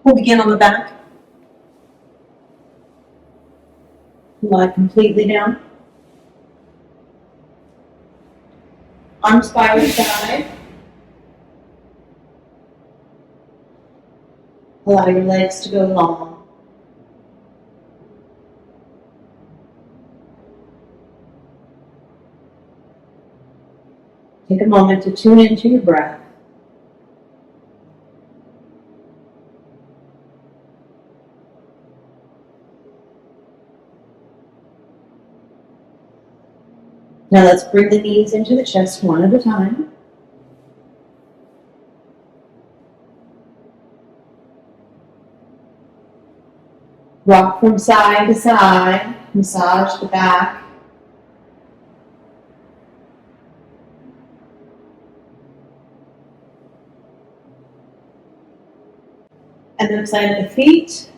We'll begin on the back. Lie completely down. Arms by your side. Allow your legs to go long. Take a moment to tune into your breath. Now let's bring the knees into the chest one at a time. Rock from side to side, massage the back. And then plant the feet.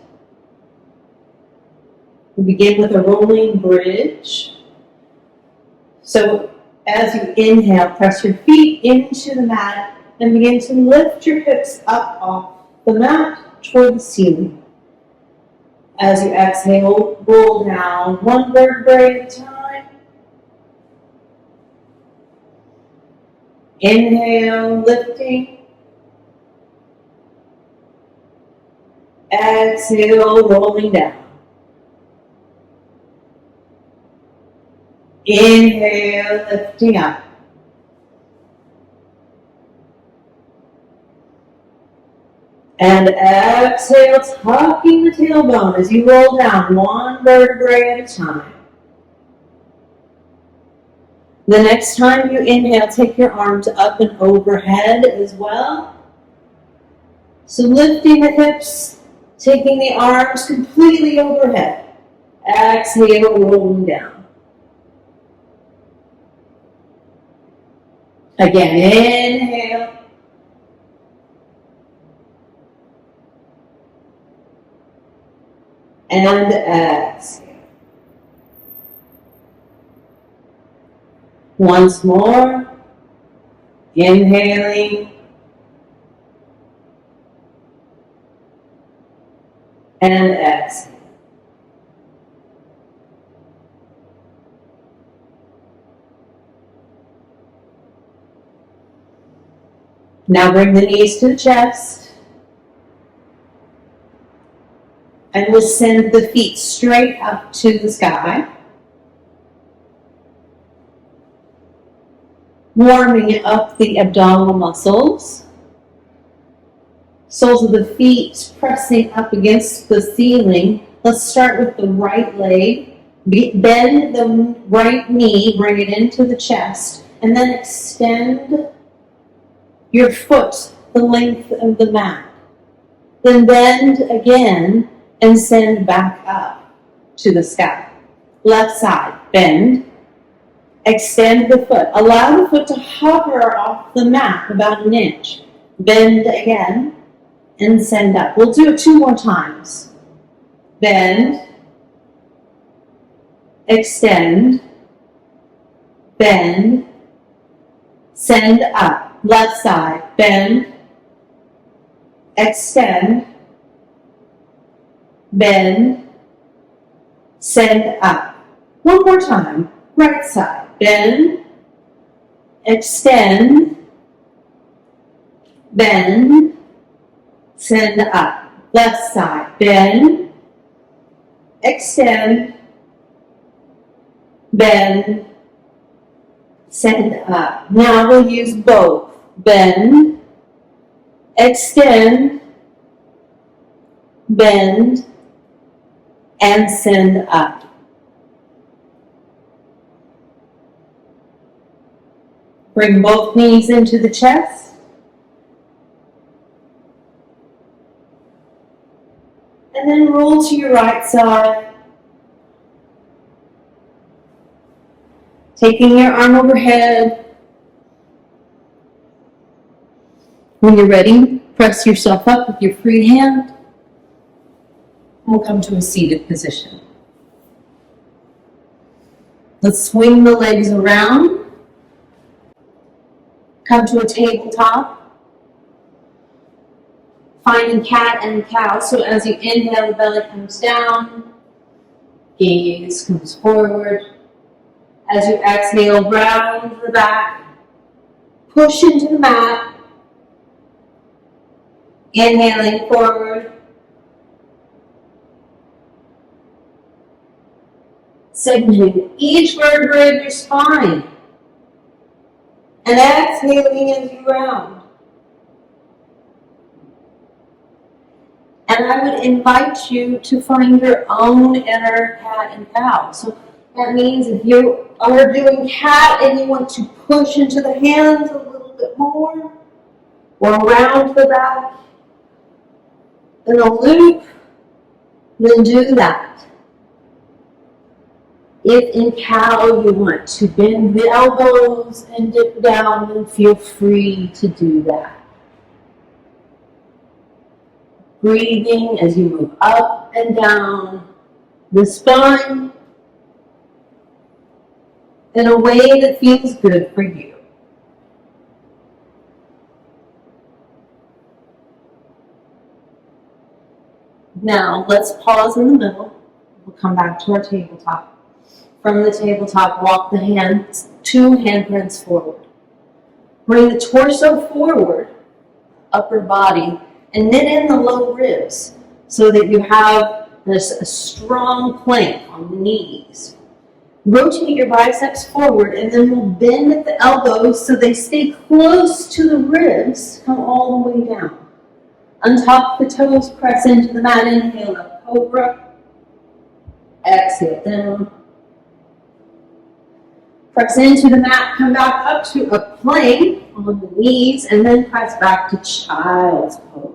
We begin with a rolling bridge. So as you inhale, press your feet into the mat and begin to lift your hips up off the mat toward the ceiling. As you exhale, roll down one vertebrae at a time. Inhale, lifting. Exhale, rolling down. Inhale, lifting up. And exhale, tucking the tailbone as you roll down one vertebrae at a time. The next time you inhale, take your arms up and overhead as well. So lifting the hips, taking the arms completely overhead. Exhale, rolling down. Again, inhale. And exhale. Once more. Inhaling. And exhale. Now bring the knees to the chest. And we'll send the feet straight up to the sky. Warming up the abdominal muscles. Soles of the feet pressing up against the ceiling. Let's start with the right leg. Bend the right knee, bring it into the chest, and then extend your foot the length of the mat. Then bend again and send back up to the sky. Left side, bend. Extend the foot. Allow the foot to hover off the mat about an inch. Bend again and send up. We'll do it 2 more times. Bend. Extend. Bend. Send up. Left side. Bend. Extend. Bend. Send up. 1 more time. Right side. Bend. Extend. Bend. Send up. Left side. Bend. Extend. Bend. Send up. Now we'll use both. Bend. Extend. Bend. And send up. Bring both knees into the chest. And then roll to your right side. Taking your arm overhead. When you're ready, press yourself up with your free hand. And we'll come to a seated position. Let's swing the legs around. Come to a tabletop. Finding cat and cow. So as you inhale, the belly comes down, gaze comes forward. As you exhale, round the back, push into the mat, inhaling forward, segmenting each vertebrae of your spine, and exhaling as you round. And I would invite you to find your own inner cat and cow. So that means if you are doing cat and you want to push into the hands a little bit more, or around the back in a loop, then do that. If in cow you want to bend the elbows and dip down, then feel free to do that. Breathing as you move up and down the spine in a way that feels good for you. Now, let's pause in the middle. We'll come back to our tabletop. From the tabletop, walk the hands, 2 handprints forward. Bring the torso forward, upper body, and knit in the low ribs so that you have a strong plank on the knees. Rotate your biceps forward, and then we'll bend at the elbows so they stay close to the ribs. Come all the way down. Untop the toes, press into the mat, inhale up, cobra. Exhale down. Press into the mat, come back up to a plank on the knees, and then press back to child's pose.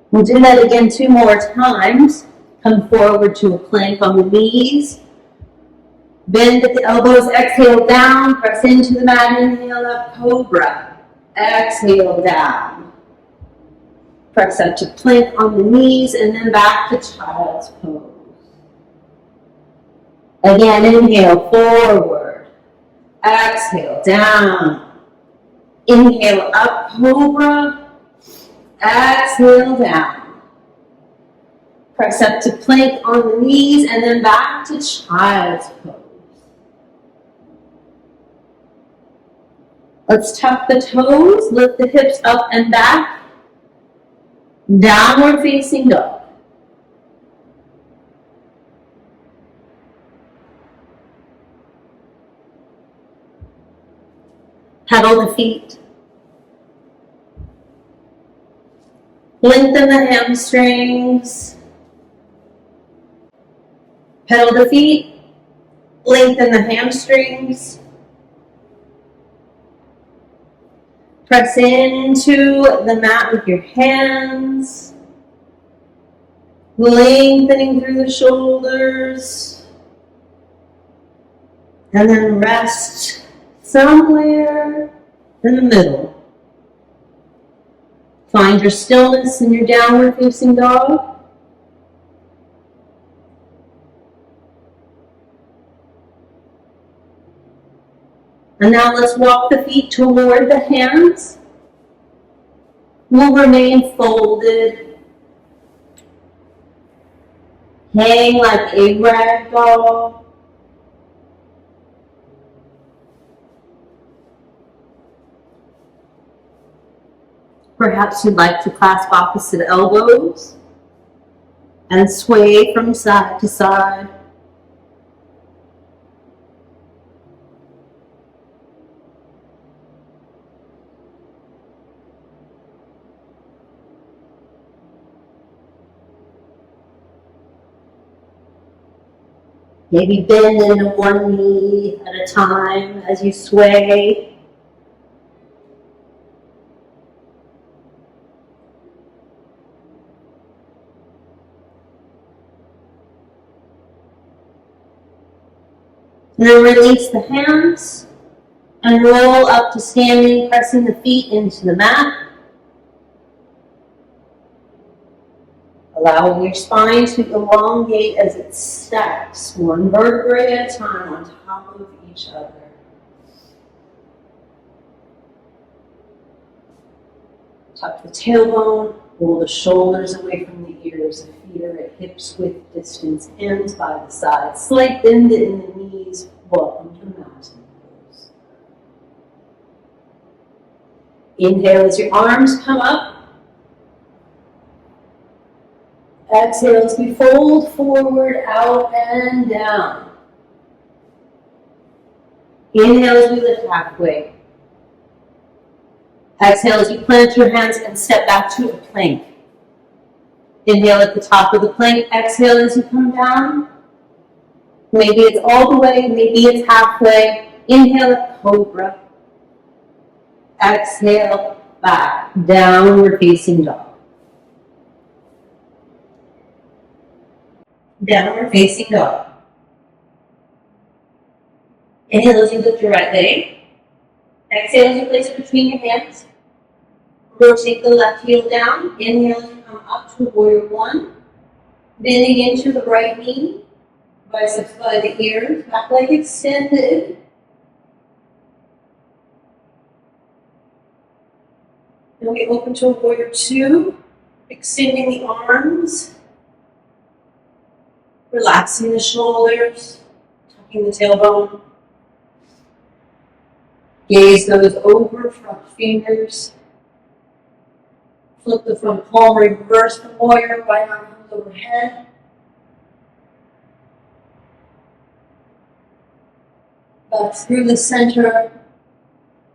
We'll do that again 2 more times. Come forward to a plank on the knees. Bend at the elbows, exhale down, press into the mat, inhale up, cobra. Exhale down. Press up to plank on the knees, and then back to child's pose. Again, inhale, forward. Exhale, down. Inhale, up, cobra. Exhale, down. Press up to plank on the knees, and then back to child's pose. Let's tuck the toes, lift the hips up and back. Downward facing dog. Pedal the feet. Lengthen the hamstrings. Pedal the feet. Lengthen the hamstrings. Press into the mat with your hands. Lengthening through the shoulders. And then rest somewhere in the middle. Find your stillness in your downward facing dog. And now let's walk the feet toward the hands. We'll remain folded. Hang like a rag doll. Perhaps you'd like to clasp opposite elbows and sway from side to side. Maybe bend into one knee at a time as you sway. And then release the hands and roll up to standing, pressing the feet into the mat. Allowing your spine to elongate as it stacks, one vertebrae at a time on top of each other. Tuck the tailbone, roll the shoulders away from the ears, the feet are at hips width distance, hands by the side, slight bend in the knees, welcome to mountain pose. Inhale as your arms come up. Exhale as we fold forward, out and down. Inhale as we lift halfway. Exhale as you plant your hands and step back to a plank. Inhale at the top of the plank. Exhale as you come down. Maybe it's all the way, maybe it's halfway. Inhale at cobra. Exhale back, downward facing dog. Downward facing dog. Inhale as you lift your right leg. Exhale as you place it between your hands. Rotate the left heel down. Inhale as you come up to warrior one. Bending into the right knee. Biceps by the ears. Back leg extended. Then we open to warrior two. Extending the arms. Relaxing the shoulders. Tucking the tailbone. Gaze goes over front fingers. Flip the front palm, reverse the warrior, right arm comes overhead. Back through the center.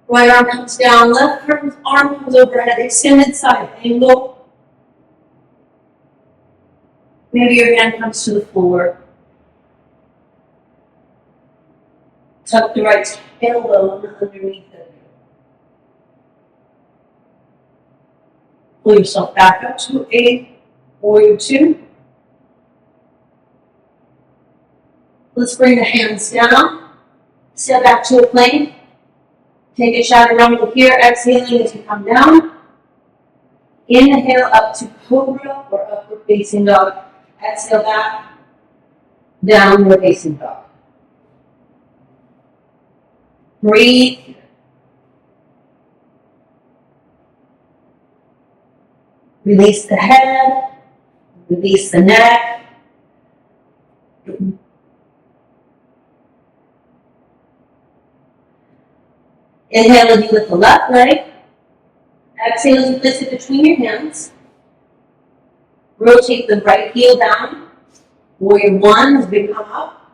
Right arm comes down, left arm comes overhead, extended side angle. Maybe your hand comes to the floor. Tuck the right tailbone underneath it. Pull yourself back up to a warrior two. Let's bring the hands down. Step back to a plank. Take a chaturanga here, exhaling as you come down. Inhale up to cobra or upward facing dog. Exhale back, downward facing dog. Breathe. Release the head, release the neck. Inhale as you lift the left leg. Exhale as you place it between your hands. Rotate the right heel down. Warrior one as we come up.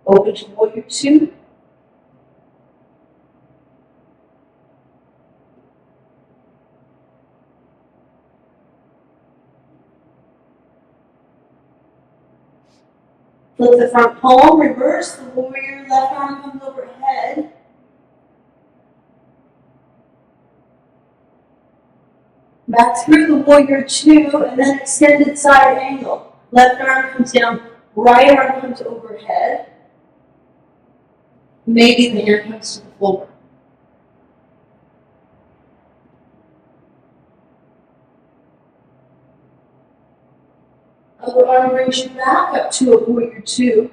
Open to warrior two. Flip the front palm, reverse the warrior, left arm comes overhead. Back through the warrior two, and then extended side angle. Left arm comes down, right arm comes overhead. Maybe the hand comes to the floor. Other arm brings you back up to a warrior two.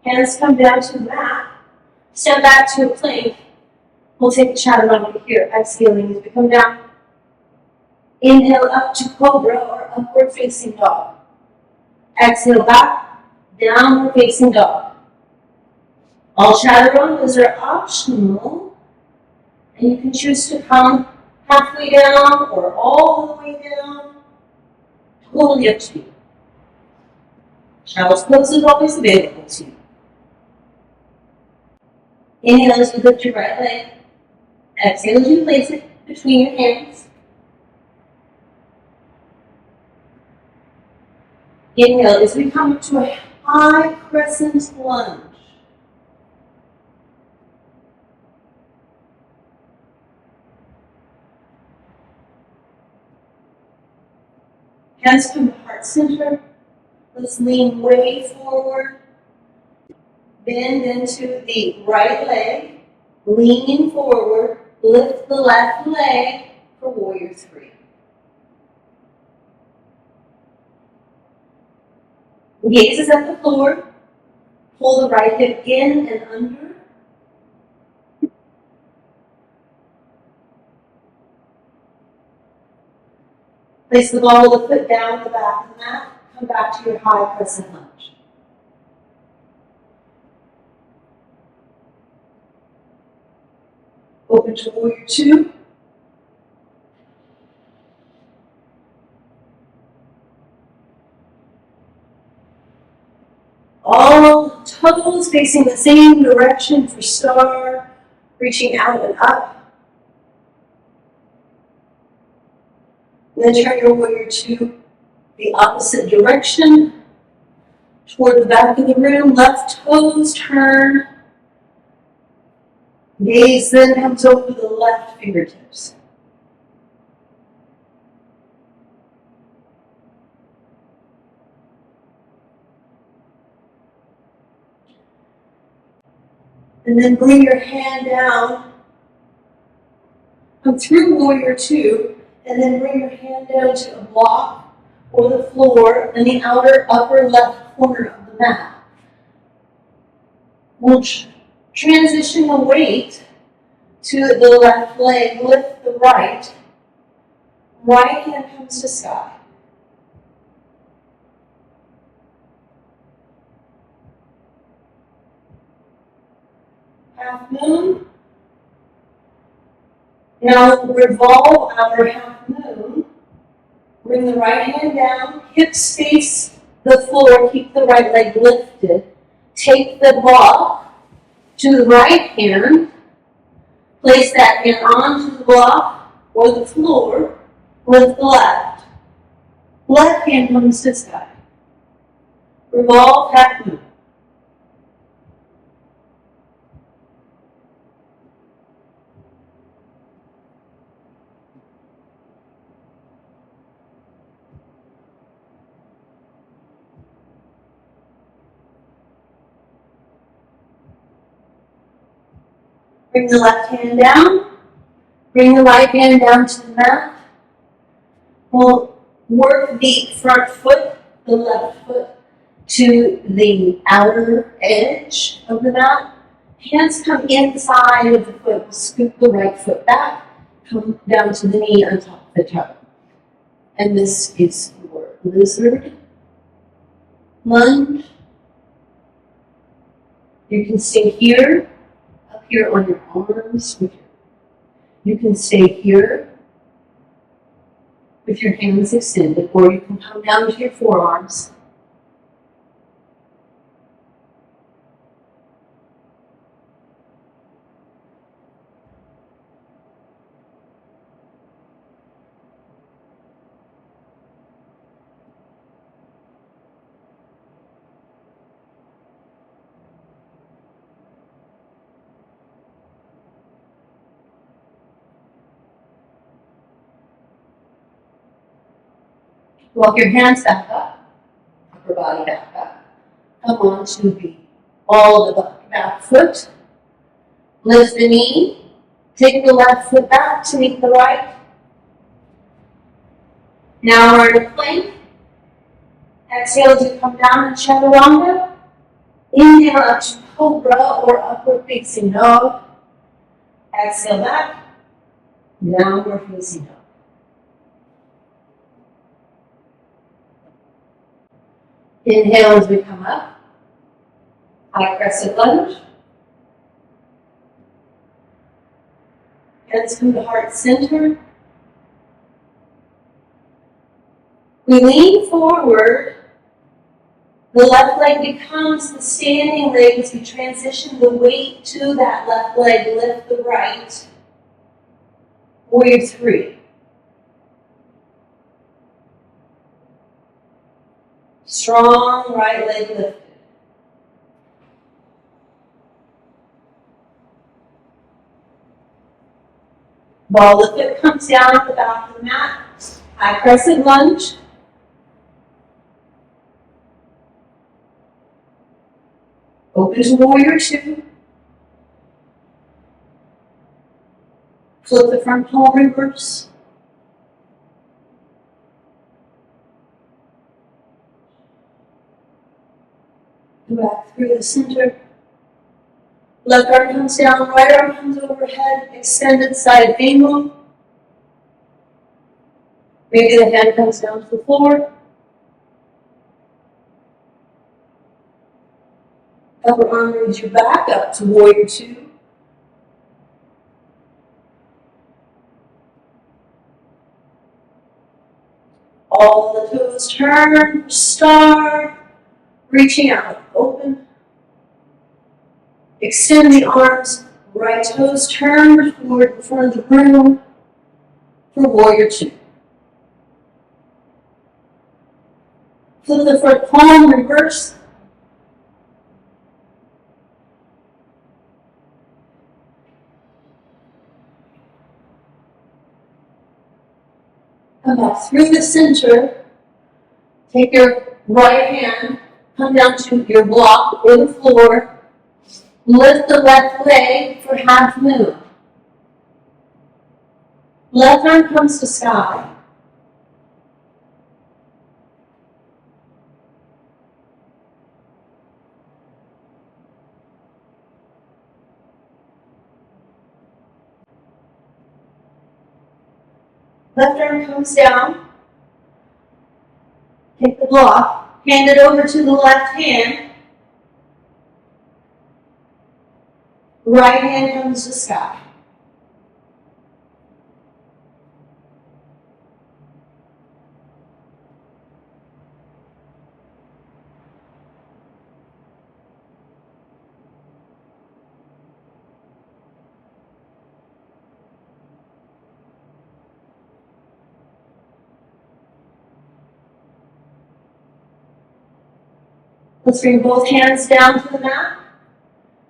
Hands come down to the mat. Step back to a plank. We'll take a chaturanga here, exhaling as we come down. Inhale up to cobra or upward facing dog. Exhale back, downward facing dog. All chaturangas are optional, and you can choose to come halfway down or all the way down. Totally up to you. Child's pose is always available to you. Inhale as you lift your right leg. Exhale as you place it between your hands. Inhale as we come to a high crescent lunge. Hands come to heart center. Let's lean way forward. Bend into the right leg, lean forward, lift the left leg for warrior three. Gaze is at the floor, pull the right hip in and under. Place the ball of the foot down at the back of the mat, come back to your high crescent lunge. Open to warrior two. All toes facing the same direction for star, reaching out and up. Then turn your warrior two the opposite direction, toward the back of the room. Left toes turn. Gaze then comes over the left fingertips. And then bring your hand down. Come through warrior two, and then bring your hand down to a block or the floor in the outer upper left corner of the mat. We'll transition the weight to the left leg, lift the right. Right hand comes to sky. Half moon. Now revolve our half moon. Bring the right hand down, hips face the floor, keep the right leg lifted. Take the block to the right hand. Place that hand onto the block or the floor. Lift the left. Left hand comes to sky. Revolve half moon. Bring the left hand down. Bring the right hand down to the mat. We'll work the front foot, the left foot, to the outer edge of the mat. Hands come inside of the foot. Scoop the right foot back. Come down to the knee on top of the toe. And this is your lizard lunge. You can stay here, up here on your arms. You can stay here with your hands extended, or you can come down to your forearms. Walk your hands back up, upper body back up. Come on to the ball of the back foot. Lift the knee. Take the left foot back to meet the right. Now we're in a plank. Exhale to come down to chaturanga. Inhale up to cobra or upward facing dog. Exhale back. Downward facing dog. Inhale as we come up. High crescent lunge. Hands come to heart center. We lean forward. The left leg becomes the standing leg as we transition the weight to that left leg. Lift the right. Warrior three. Strong right leg lifted. Ball of foot comes down at the back of the mat. High crescent lunge. Open to warrior two. Flip the front palm reverse. Go back through the center. Left arm comes down, right arm comes overhead, extended side angle. Maybe the hand comes down to the floor. Upper arm brings you back up to warrior two. All the toes turn for star. Reaching out, open. Extend the arms, right toes turn toward the front of the room for warrior two. Flip the front palm, reverse. Come back through the center. Take your right hand, come down to your block or the floor. Lift the left leg for half moon. Left arm comes to sky. Left arm comes down. Take the block, hand it over to the left hand. Right hand comes to sky. Let's bring both hands down to the mat.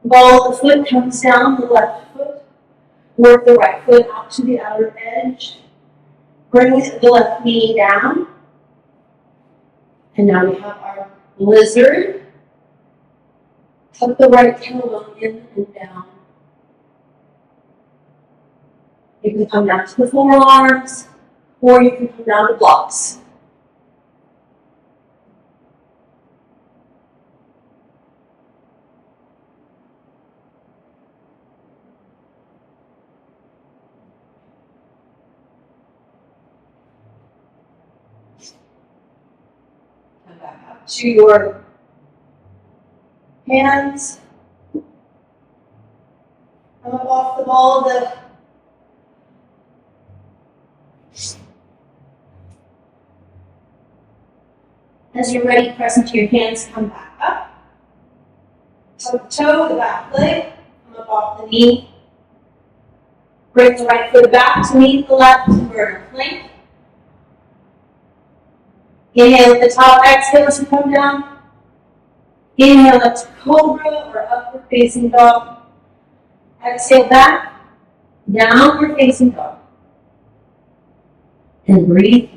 Ball of the foot comes down, the left foot. Work the right foot out to the outer edge. Bring the left knee down. And now we have our lizard. Tuck the right tailbone in and down. You can come down to the forearms, or you can come down to blocks. Come back up to your hands. Come up off the ball of the As you're ready, press into your hands, come back up. Tuck the toe, the back leg, come up off the knee. Bring the right foot back to meet the left, inverted plank. Inhale at the top, exhale to come down. Inhale up to cobra or upward facing dog. Exhale back, downward facing dog. And breathe